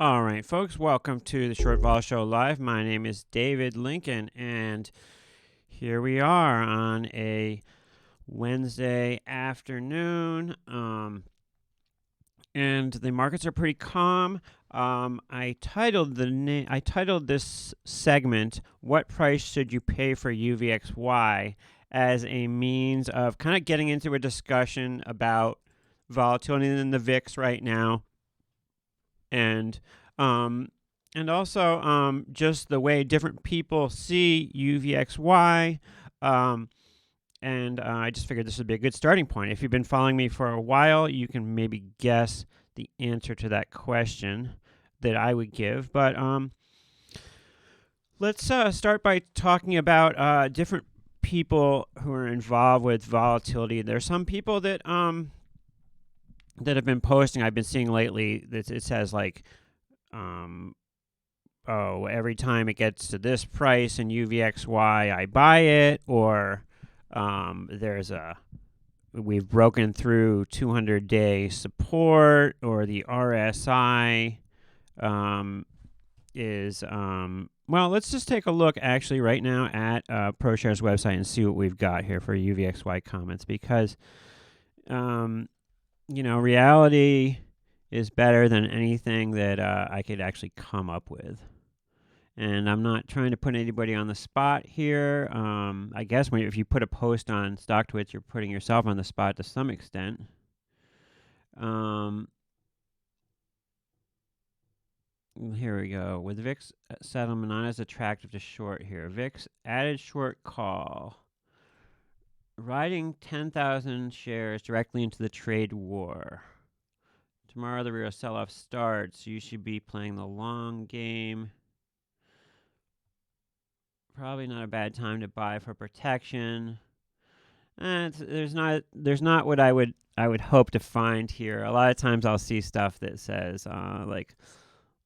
All right, folks, welcome to the Short Vol Show Live. My name is David Lincoln, and here we are on a Wednesday afternoon, and the markets are pretty calm. I titled this segment "What Price Should You Pay for UVXY?" as a means of kind of getting into a discussion about volatility in the VIX right now, and also just the way different people see UVXY. I just figured this would be a good starting point. If you've been following me for a while, you can maybe guess the answer to that question that I would give. But let's start by talking about different people who are involved with volatility. There's some people that have been posting. I've been seeing lately that it says like, every time it gets to this price in UVXY, I buy it, or we've broken through 200-day support, or the RSI well, let's just take a look actually right now at ProShares website and see what we've got here for UVXY comments, because reality is better than anything that I could actually come up with. And I'm not trying to put anybody on the spot here. I guess if you put a post on StockTwits, you're putting yourself on the spot to some extent. Here we go. With VIX settlement not as attractive to short here. VIX added short call. Riding 10,000 shares directly into the trade war. Tomorrow the real sell-off starts. You should be playing the long game. Probably not a bad time to buy for protection. There's not what I would hope to find here. A lot of times I'll see stuff that says like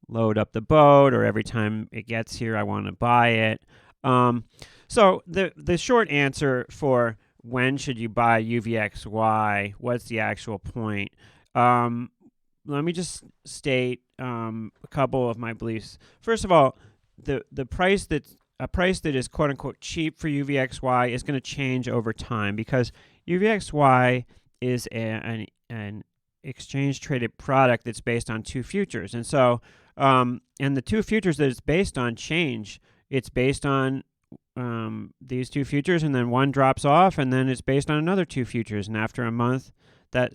load up the boat, or every time it gets here I want to buy it. So the short answer for when should you buy UVXY, what's the actual point? Let me just state a couple of my beliefs. First of all, the price that is quote unquote cheap for UVXY is going to change over time, because UVXY is an exchange traded product that's based on two futures, and so and the two futures that it's based on change. It's based on these two futures, and then one drops off, and then it's based on another two futures, and after a month that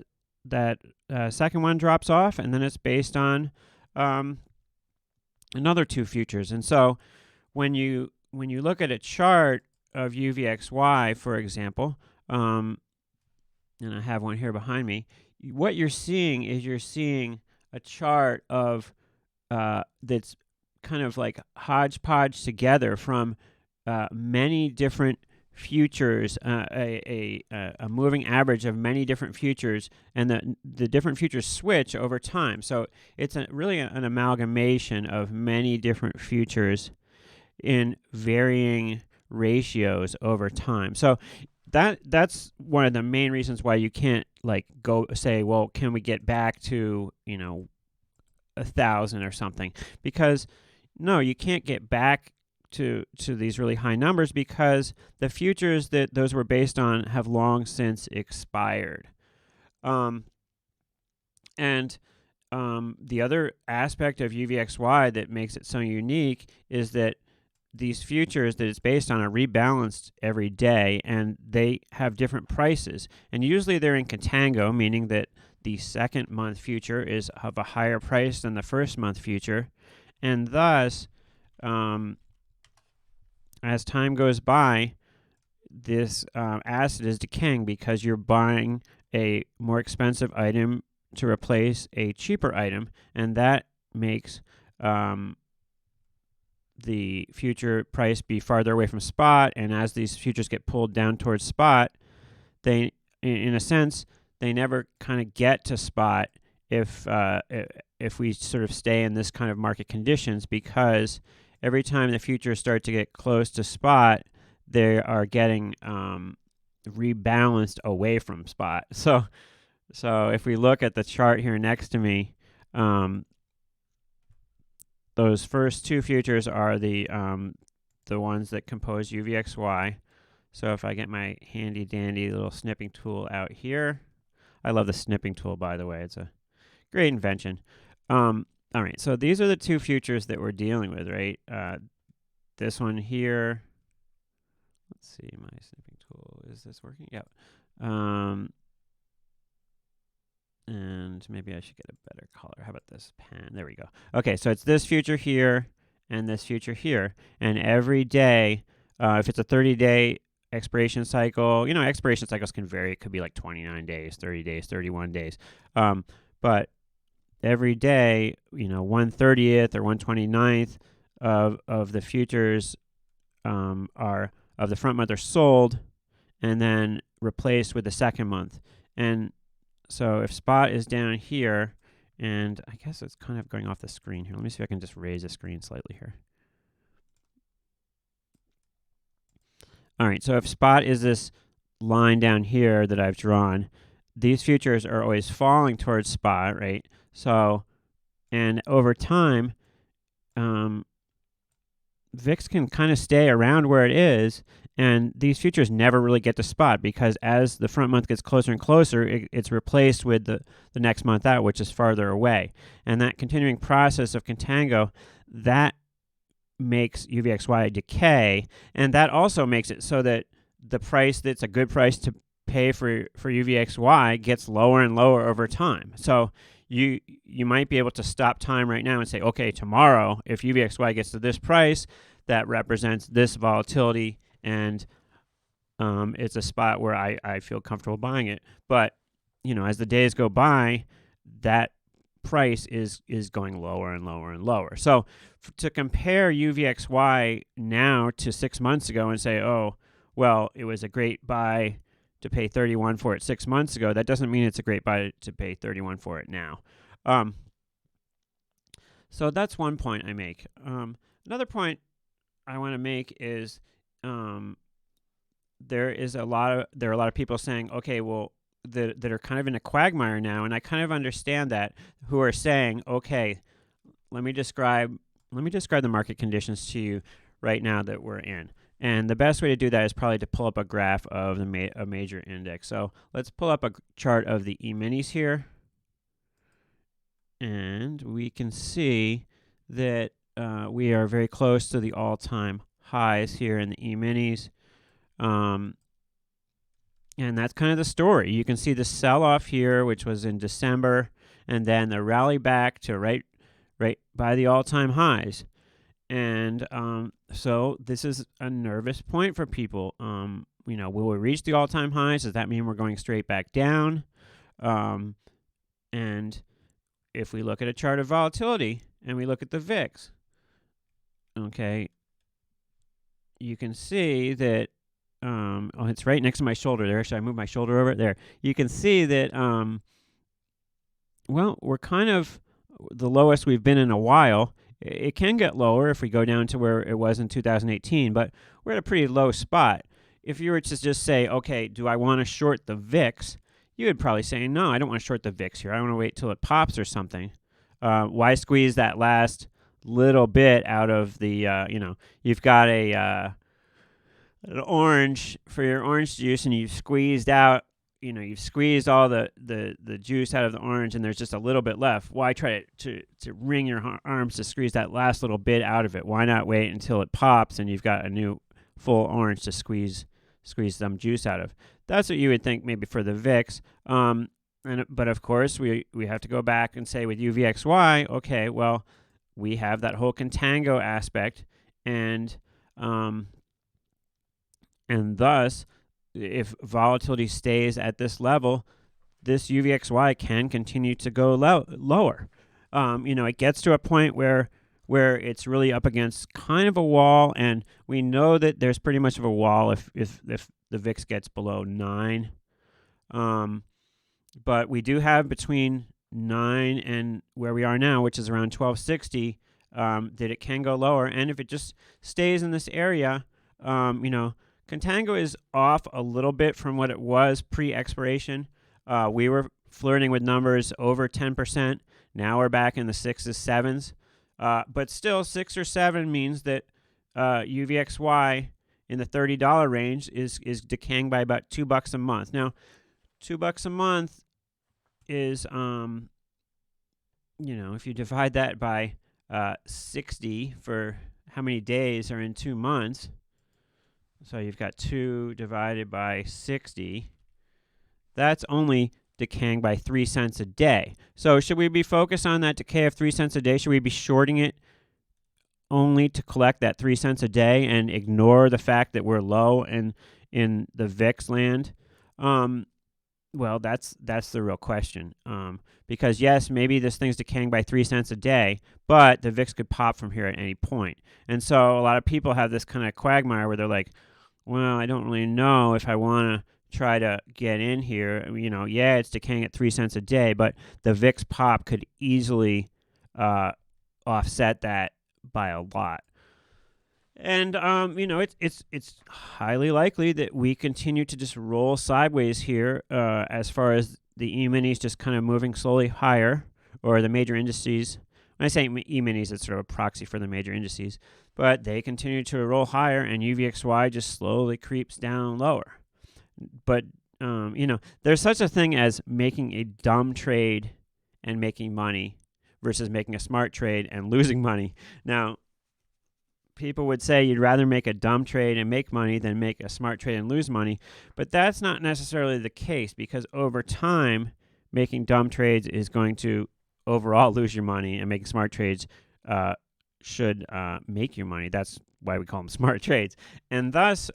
second one drops off, and then it's based on another two futures. And so when you look at a chart of UVXY, for example, and I have one here behind me, what you're seeing a chart of that's kind of like hodgepodge together from many different futures, a moving average of many different futures, and the different futures switch over time. So it's really an amalgamation of many different futures in varying ratios over time. So that's one of the main reasons why you can't like go say, well, can we get back to 1,000 or something? Because no, you can't get back to these really high numbers, because the futures that those were based on have long since expired. And the other aspect of UVXY that makes it so unique is that these futures that it's based on are rebalanced every day, and they have different prices. And usually they're in contango, meaning that the second month future is of a higher price than the first month future. And thus, as time goes by, this asset is decaying, because you're buying a more expensive item to replace a cheaper item, and that makes the future price be farther away from spot. And as these futures get pulled down towards spot, they, in a sense, they never kind of get to spot if we sort of stay in this kind of market conditions, because every time the futures start to get close to spot, they are getting rebalanced away from spot. So if we look at the chart here next to me, those first two futures are the ones that compose UVXY. So if I get my handy dandy little snipping tool out here, I love the snipping tool, by the way. It's a great invention. All right, so these are the two futures that we're dealing with, right? This one here. Let's see, my snipping tool, is this working? Yep. And maybe I should get a better color. How about this pen? There we go. Okay, so it's this future here and this future here. And every day, if it's a 30-day expiration cycle, you know, expiration cycles can vary. It could be like 29 days, 30 days, 31 days. But every day, you know, 1/30th or 1/29th of the futures are of the front month are sold and then replaced with the second month. And so if spot is down here, and I guess it's kind of going off the screen here. Let me see if I can just raise the screen slightly here. All right, so if spot is this line down here that I've drawn, these futures are always falling towards spot, right? So, and over time, VIX can kind of stay around where it is, and these futures never really get to spot because as the front month gets closer and closer, it's replaced with the next month out, which is farther away. And that continuing process of contango, that makes UVXY decay, and that also makes it so that the price that's a good price to pay for UVXY gets lower and lower over time. So you might be able to stop time right now and say, okay, tomorrow, if UVXY gets to this price, that represents this volatility, and it's a spot where I feel comfortable buying it. But, you know, as the days go by, that price is going lower and lower and lower. So to compare UVXY now to 6 months ago and say, oh, well, it was a great buy to pay 31 for it 6 months ago, that doesn't mean it's a great buy to pay 31 for it now. So that's one point I make. Another point I want to make is there are a lot of people saying, okay, well, that are kind of in a quagmire now, and I kind of understand that, who are saying, okay, let me describe the market conditions to you right now that we're in. And the best way to do that is probably to pull up a graph of a major index. So let's pull up a chart of the E-minis here. And we can see that we are very close to the all-time highs here in the E-minis. And that's kind of the story. You can see the sell-off here, which was in December, and then the rally back to right by the all-time highs. And so this is a nervous point for people. You know, will we reach the all-time highs? Does that mean we're going straight back down? And if we look at a chart of volatility and we look at the VIX, okay, you can see that, oh, it's right next to my shoulder there. Should I move my shoulder over it? There. You can see that, well, we're kind of the lowest we've been in a while. It can get lower if we go down to where it was in 2018, but we're at a pretty low spot. If you were to just say, okay, do I want to short the VIX? You would probably say, no, I don't want to short the VIX here. I want to wait till it pops or something. Why squeeze that last little bit out of the, you know, you've got an orange for your orange juice, and you've squeezed out, you know, you've squeezed all the juice out of the orange, and there's just a little bit left. Why try to wring your arms to squeeze that last little bit out of it? Why not wait until it pops and you've got a new full orange to squeeze some juice out of? That's what you would think maybe for the VIX. But of course, we have to go back and say with UVXY, okay, well, we have that whole contango aspect, and thus, if volatility stays at this level, this UVXY can continue to go lower. You know, it gets to a point where it's really up against kind of a wall, and we know that there's pretty much of a wall if the VIX gets below 9. But we do have between 9 and where we are now, which is around 1260, that it can go lower. And if it just stays in this area, you know, contango is off a little bit from what it was pre-expiration. We were flirting with numbers over 10%. Now we're back in the 6s, 7s. But still, 6 or 7 means that UVXY in the $30 range is decaying by about $2 a month. Now, $2 a month is, if you divide that by 60 for how many days are in 2 months, so you've got 2 divided by 60, that's only decaying by 3 cents a day. So should we be focused on that decay of 3 cents a day? Should we be shorting it only to collect that 3 cents a day and ignore the fact that we're low in the VIX land? Well, that's the real question. Because yes, maybe this thing's decaying by 3 cents a day, but the VIX could pop from here at any point. And so a lot of people have this kind of quagmire where they're like, well, I don't really know if I want to try to get in here. Yeah, it's decaying at 3 cents a day, but the VIX pop could easily offset that by a lot. And it's highly likely that we continue to just roll sideways here as far as the E-minis just kind of moving slowly higher, or the major indices. When I say E-minis, it's sort of a proxy for the major indices, but they continue to roll higher, and UVXY just slowly creeps down lower. But there's such a thing as making a dumb trade and making money versus making a smart trade and losing money. Now, people would say you'd rather make a dumb trade and make money than make a smart trade and lose money, but that's not necessarily the case, because over time, making dumb trades is going to overall lose your money, and making smart trades should make you money. That's why we call them smart trades. And thus,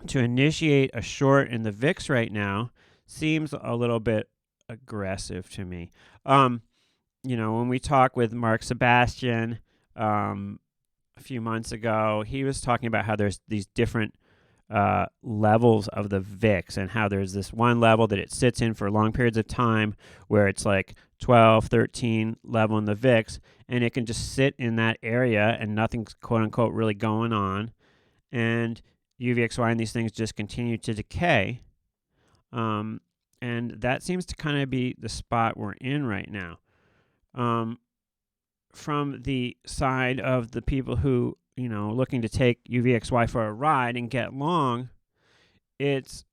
to initiate a short in the VIX right now seems a little bit aggressive to me. When we talk with Mark Sebastian a few months ago, he was talking about how there's these different levels of the VIX, and how there's this one level that it sits in for long periods of time where it's like 12, 13 level in the VIX, and it can just sit in that area and nothing's quote unquote really going on. And UVXY and these things just continue to decay. And that seems to kind of be the spot we're in right now. From the side of the people who, looking to take UVXY for a ride and get long, it's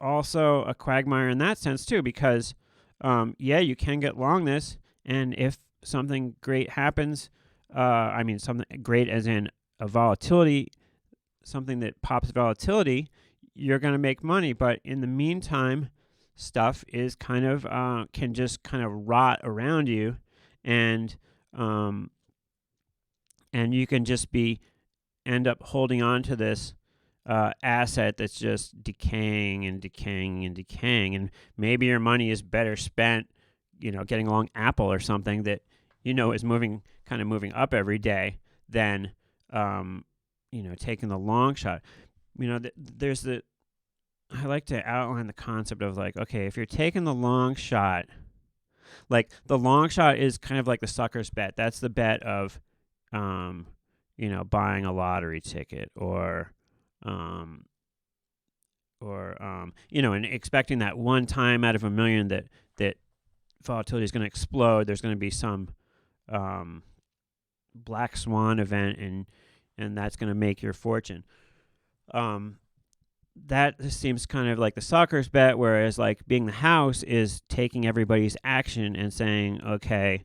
also a quagmire in that sense too, because you can get long this, and if something great happens, something great as in a volatility, something that pops volatility, you're going to make money. But in the meantime, stuff is kind of can just kind of rot around you, and you can just end up holding on to this asset that's just decaying and decaying and decaying. And maybe your money is better spent, getting along Apple or something that is moving up every day than taking the long shot. I like to outline the concept of like, okay, if you're taking the long shot, like the long shot is kind of like the sucker's bet. That's the bet of, buying a lottery ticket or and expecting that one time out of a million that volatility is going to explode. There's going to be some black swan event, and that's going to make your fortune. That seems kind of like the sucker's bet, whereas like being the house is taking everybody's action and saying, okay,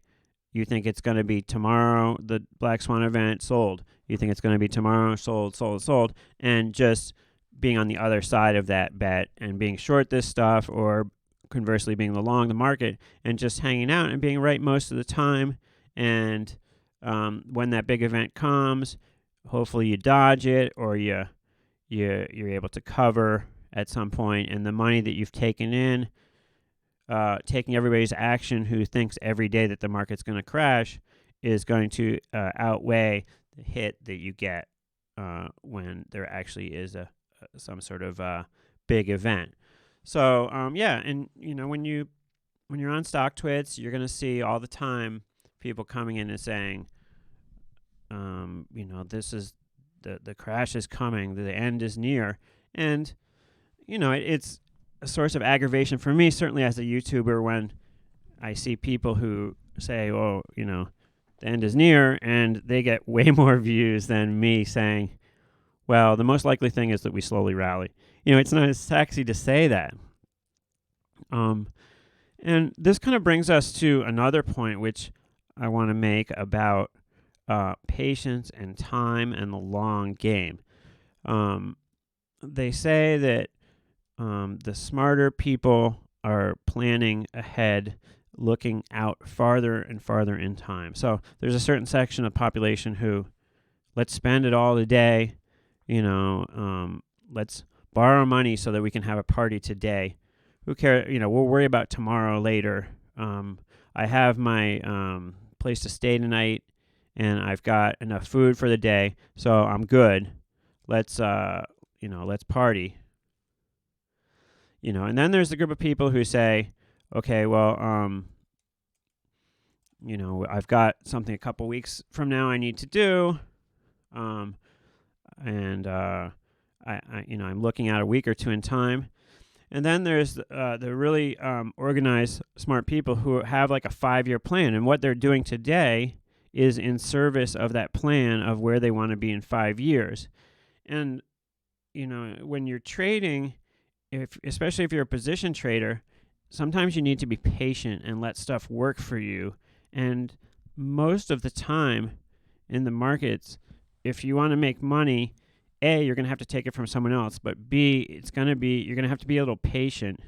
you think it's going to be tomorrow, the black swan event, sold. You think it's going to be tomorrow, sold, and just being on the other side of that bet and being short this stuff, or conversely being the long the market and just hanging out and being right most of the time. And when that big event comes, hopefully you dodge it, or you're able to cover at some point, and the money that you've taken in, taking everybody's action who thinks every day that the market's going to crash, is going to outweigh the hit that you get when there actually is some sort of big event. So and when you're on StockTwits, you're going to see all the time people coming in and saying, this is the crash is coming, the end is near. And, it's a source of aggravation for me, certainly as a YouTuber, when I see people who say, oh, the end is near, and they get way more views than me saying, well, the most likely thing is that we slowly rally. It's not as sexy to say that. And this kind of brings us to another point, which I want to make about patience and time and the long game. They say that the smarter people are planning ahead, looking out farther and farther in time. So there's a certain section of the population who, let's spend it all today, let's borrow money so that we can have a party today. Who cares? We'll worry about tomorrow later. I have my place to stay tonight, and I've got enough food for the day, so I'm good. Let's party. And then there's the group of people who say, okay, well, I've got something a couple weeks from now I need to do, and I'm looking at a week or two in time. And then there's the really organized, smart people who have like a 5-year plan, and what they're doing today is in service of that plan of where they want to be in 5 years. And when you're trading, especially if you're a position trader, sometimes you need to be patient and let stuff work for you. And most of the time in the markets, if you want to make money, A, you're going to have to take it from someone else, but B, you're going to have to be a little patient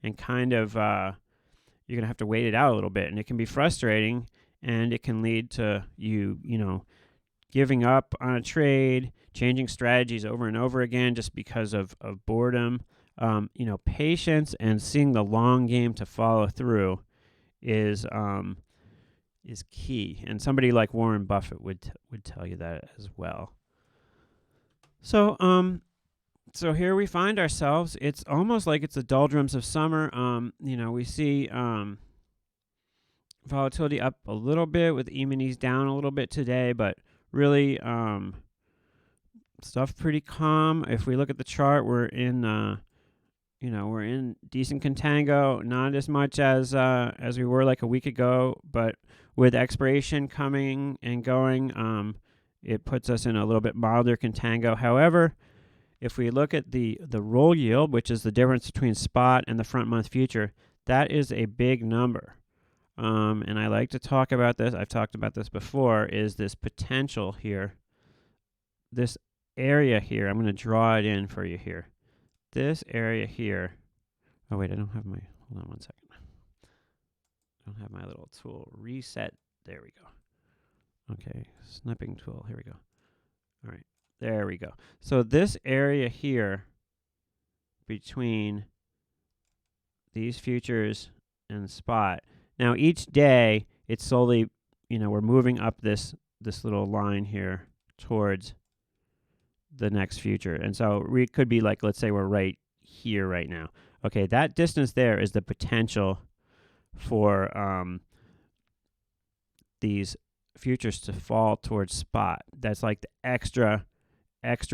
and kind of, you're going to have to wait it out a little bit. And it can be frustrating, and it can lead to you giving up on a trade, changing strategies over and over again just because of boredom. Patience and seeing the long game to follow through is key. And somebody like Warren Buffett would tell you that as well. So here we find ourselves. It's almost like it's the doldrums of summer. We see volatility up a little bit with E-minis down a little bit today, but really stuff pretty calm. If we look at the chart, we're in we're in decent contango, not as much as we were like a week ago, but with expiration coming and going, it puts us in a little bit milder contango. However, if we look at the roll yield, which is the difference between spot and the front month future, that is a big number. And I like to talk about this. I've talked about this before, is this potential here, this area here. I'm going to draw it in for you here. This area here. Oh, wait, I don't have my, hold on one second. I don't have my little tool. Reset. There we go. Okay, snipping tool. Here we go. All right, there we go. So this area here between these futures and spot. Now, each day, it's slowly, we're moving up this little line here towards the next future. And so we could be like, let's say we're right here right now. Okay, that distance there is the potential for these futures to fall towards spot. That's like the extra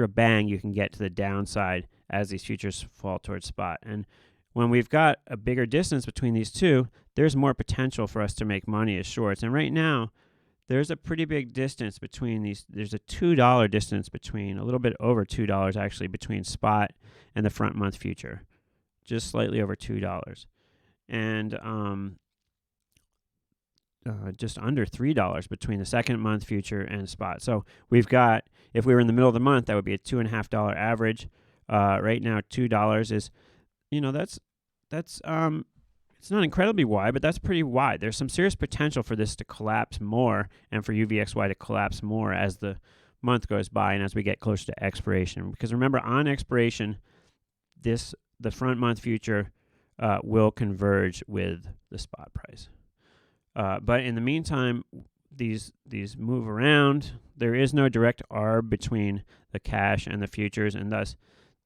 bang you can get to the downside as these futures fall towards spot. And when we've got a bigger distance between these two, there's more potential for us to make money as shorts. And right now, there's a pretty big distance between these. There's a $2 distance between, a little bit over $2 actually, between spot and the front month future. Just slightly over $2. And just under $3 between the second month future and spot. So we've got, if we were in the middle of the month, that would be a $2.50 average. Right now, $2 is, that's it's not incredibly wide, but that's pretty wide. There's some serious potential for this to collapse more and for UVXY to collapse more as the month goes by and as we get closer to expiration. Because remember, on expiration, the front month future will converge with the spot price. But in the meantime, these move around. There is no direct arb between the cash and the futures, and thus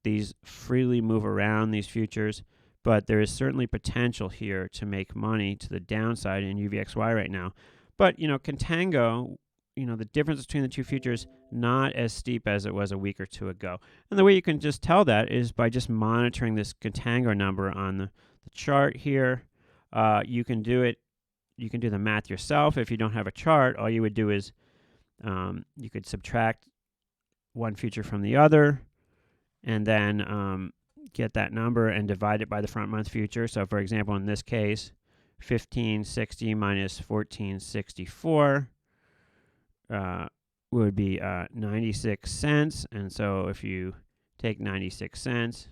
these freely move around, these futures. But there is certainly potential here to make money to the downside in UVXY right now. But, contango, the difference between the two futures, not as steep as it was a week or two ago. And the way you can just tell that is by just monitoring this contango number on the chart here. You can do it, you can do the math yourself. If you don't have a chart, all you would do is you could subtract one future from the other, and then get that number and divide it by the front month future. So for example, in this case, 1560 minus 1464 would be 96 cents. And so if you take 96 cents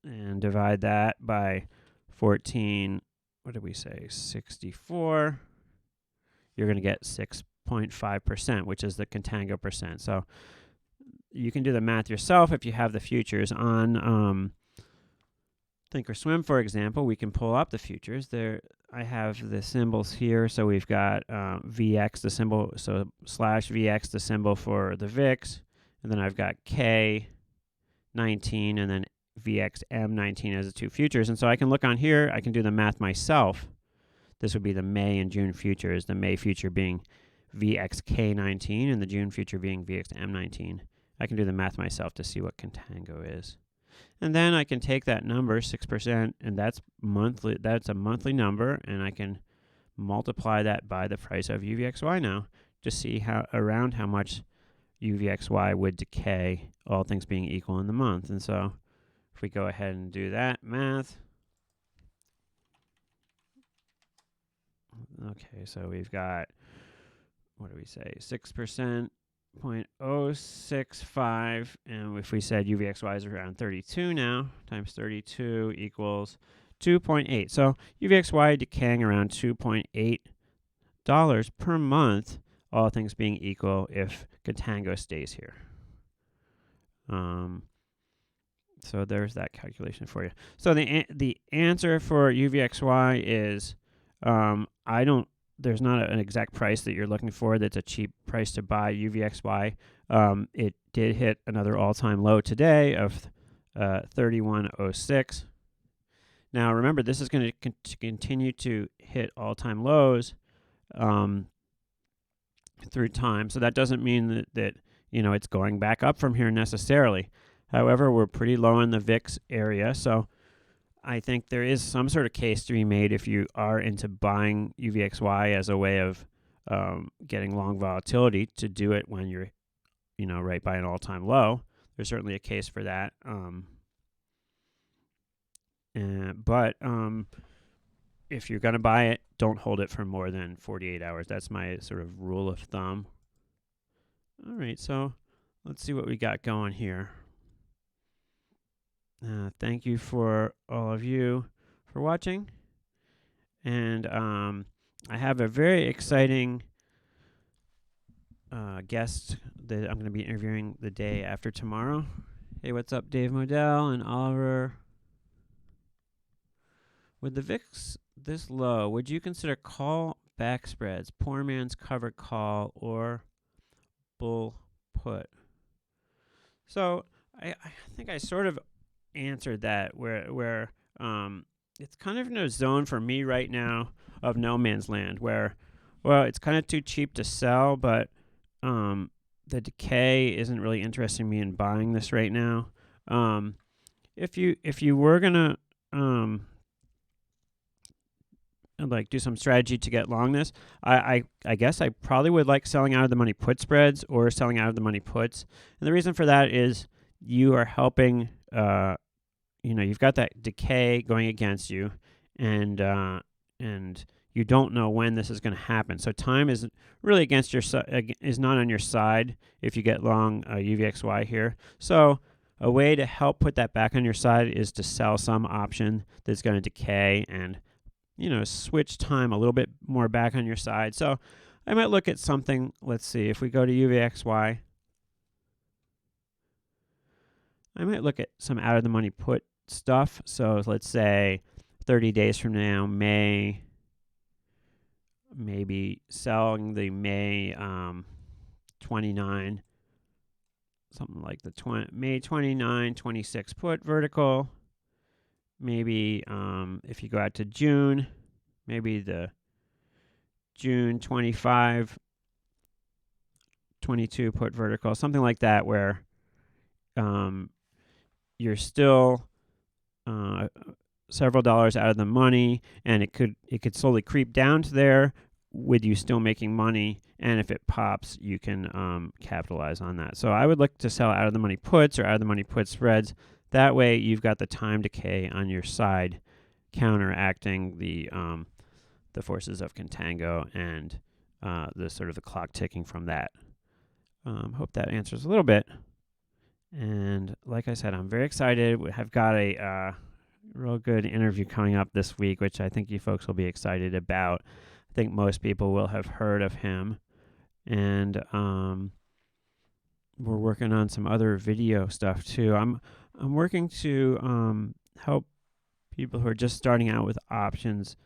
and divide that by 14, what did we say, 64, you're going to get 6.5%, which is the contango percent. So you can do the math yourself if you have the futures. On Thinkorswim, for example, we can pull up the futures. There, I have the symbols here. So we've got VX, the symbol, so /VX, the symbol for the VIX, and then I've got K19, and then VXM19 as the two futures. And so I can look on here, I can do the math myself. This would be the May and June futures, the May future being VXK19 and the June future being VXM19. I can do the math myself to see what contango is. And then I can take that number, 6%, and that's monthly. That's a monthly number, and I can multiply that by the price of UVXY now to see how much UVXY would decay, all things being equal in the month. And so if we go ahead and do that math, okay, so we've got, what do we say, 6%, 0.065, and if we said UVXY is around 32 now, times 32 equals 2.8. So UVXY decaying around $2.8 per month, all things being equal, if contango stays here. So there's that calculation for you. So the answer for UVXY is there's not an exact price that you're looking for that's a cheap price to buy UVXY. It did hit another all-time low today of 31.06. Now remember, this is going to continue to hit all-time lows through time. So that doesn't mean that it's going back up from here necessarily. However, we're pretty low in the VIX area, so I think there is some sort of case to be made if you are into buying UVXY as a way of getting long volatility, to do it when you're, right by an all-time low. There's certainly a case for that. But if you're going to buy it, don't hold it for more than 48 hours. That's my sort of rule of thumb. All right, so let's see what we got going here. Thank you for all of you for watching. And I have a very exciting guest that I'm going to be interviewing the day after tomorrow. Hey, what's up, Dave Modell and Oliver? With the VIX this low, would you consider call back spreads, poor man's covered call, or bull put? So I think I sort of answered that, where it's kind of in a zone for me right now of no man's land, where, well, it's kind of too cheap to sell, but the decay isn't really interesting me in buying this right now. If you were gonna like do some strategy to get long this, I guess I probably would like selling out of the money put spreads or selling out of the money puts. And the reason for that is you are helping, you've got that decay going against you, and you don't know when this is going to happen. So time is really against your is not on your side if you get long UVXY here. So a way to help put that back on your side is to sell some option that's going to decay and switch time a little bit more back on your side. So I might look at something. Let's see, if we go to UVXY, I might look at some out of the money put stuff. So let's say 30 days from now, maybe selling the May 29, something like the May 29, 26 put vertical. Maybe if you go out to June, maybe the June 25, 22 put vertical, something like that, where you're still several dollars out of the money, and it could slowly creep down to there with you still making money, and if it pops, you can capitalize on that. So I would look to sell out of the money puts or out of the money put spreads. That way you've got the time decay on your side, counteracting the forces of contango and the sort of the clock ticking from that. Hope that answers a little bit. And like I said, I'm very excited. I've got a real good interview coming up this week, which I think you folks will be excited about. I think most people will have heard of him. And we're working on some other video stuff too. I'm working to help people who are just starting out with options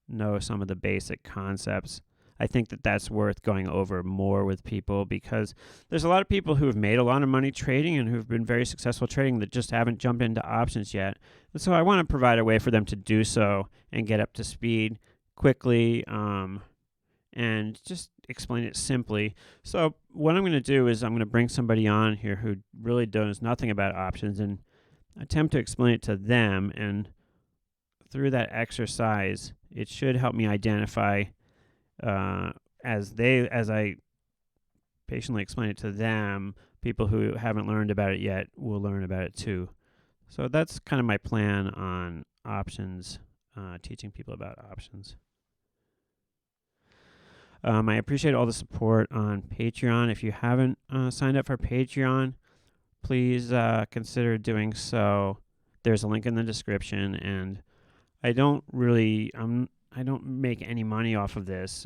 know some of the basic concepts. I think that that's worth going over more with people, because there's a lot of people who have made a lot of money trading and who've been very successful trading that just haven't jumped into options yet. And so I want to provide a way for them to do so and get up to speed quickly, and just explain it simply. So what I'm going to do is I'm going to bring somebody on here who really knows nothing about options and attempt to explain it to them. And through that exercise, it should help me identify, as I patiently explain it to them, people who haven't learned about it yet will learn about it too. So that's kind of my plan on options, teaching people about options. I appreciate all the support on Patreon. If you haven't signed up for Patreon, please consider doing so. There's a link in the description, and I don't make any money off of this,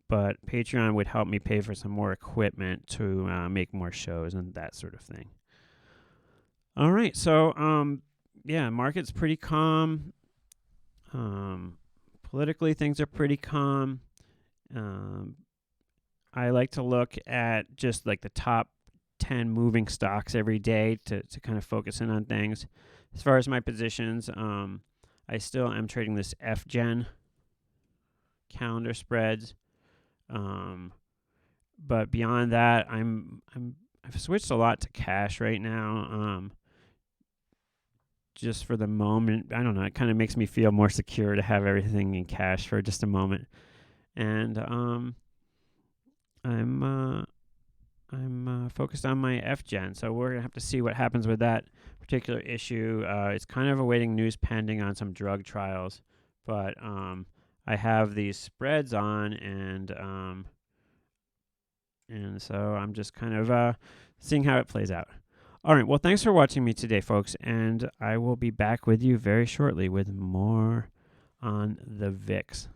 but Patreon would help me pay for some more equipment to make more shows and that sort of thing. All right, so yeah, market's pretty calm. Politically, things are pretty calm. I like to look at just like the top 10 moving stocks every day to kind of focus in on things. As far as my positions, I still am trading this FGen calendar spreads, but beyond that, I've switched a lot to cash right now. Just for the moment, I don't know. It kind of makes me feel more secure to have everything in cash for just a moment, and I'm focused on my FGen. So we're gonna have to see what happens with that particular issue. It's kind of awaiting news pending on some drug trials, but I have these spreads on, and so I'm just kind of seeing how it plays out. All right, well, thanks for watching me today, folks, and I will be back with you very shortly with more on the VIX.